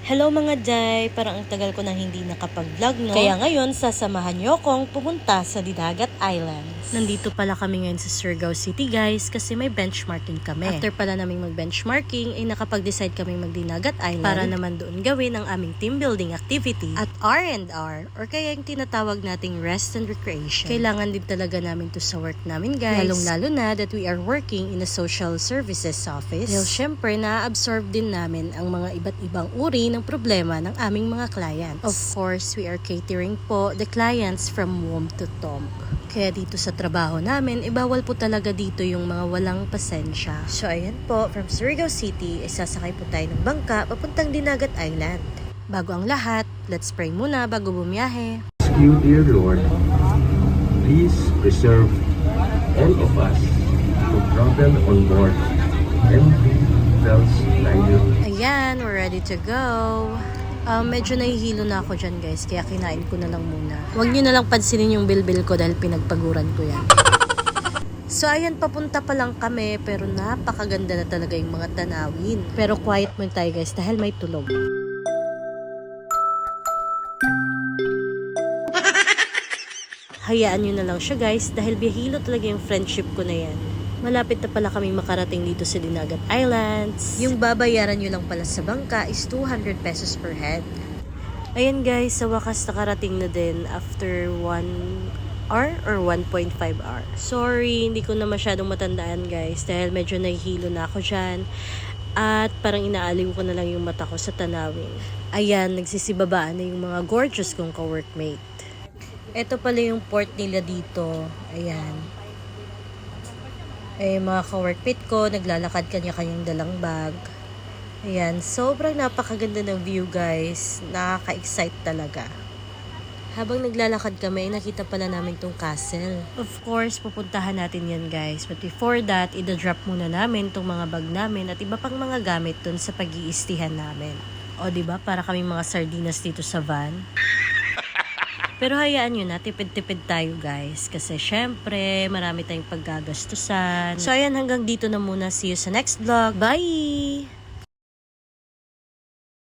Hello mga Jai! Parang ang tagal ko nang hindi nakapag-vlog, no? Kaya ngayon, sasamahan niyo akong pumunta sa Dinagat Islands. Nandito pala kami ngayon sa Surigao City, guys, kasi may benchmarking kami. After pala naming mag-benchmarking, ay nakapag-decide kami mag-Dinagat Island para naman doon gawin ang aming team building activity at R&R, or kaya yung tinatawag nating rest and recreation. Kailangan din talaga namin to sa work namin, guys. Lalong-lalo na that we are working in a social services office. Dahil syempre, na-absorb din namin ang mga iba't ibang uri ng problema ng aming mga clients. Of course, we are catering po the clients from womb to tomb. Kaya dito sa trabaho namin, bawal po talaga dito yung mga walang pasensya. So ayan po, from Surigao City, sasakay po tayo ng bangka papuntang Dinagat Island. Bago ang lahat, let's pray muna bago bumiyahe. You, dear Lord, please preserve all of us to travel on board MV Bells Liner. Ayan, we're ready to go. Medyo nahihilo na ako dyan, guys, kaya kinain ko na lang muna. Huwag nyo na lang pansinin yung bilbil ko dahil pinagpaguran ko yan. So ayan, papunta pa lang kami, pero napakaganda na talaga yung mga tanawin. Pero quiet mo tayo, guys, dahil may tulog. Hayaan nyo na lang siya, guys, dahil bihilo talaga yung friendship ko na yan. Malapit na pala kaming makarating dito sa Dinagat Islands. Yung babayaran nyo lang pala sa bangka is 200 pesos per head. Ayan, guys, sa wakas nakarating na din after 1 hour or 1.5 hour. Sorry, hindi ko na masyadong matandaan, guys, dahil medyo nahihilo na ako dyan. At parang inaaliw ko na lang yung mata ko sa tanawin. Ayan, nagsisibabaan na yung mga gorgeous kong ka-workmate. Ito pala yung port nila dito. Ayan. Mga ka-workmate ko, naglalakad kanya-kanyang dalang bag. Ayan, sobrang napakaganda ng view, guys. Nakaka-excite talaga. Habang naglalakad kami, nakita pala namin tong castle. Of course, pupuntahan natin yan, guys. But before that, ida-drop muna namin tong mga bag namin at iba pang mga gamit dun sa pag-iistihan namin. O, diba? Para kaming mga sardinas dito sa van. Pero hayaan nyo na, tipid-tipid tayo, guys. Kasi syempre, marami tayong paggagastusan. So ayan, hanggang dito na muna. See you sa next vlog. Bye!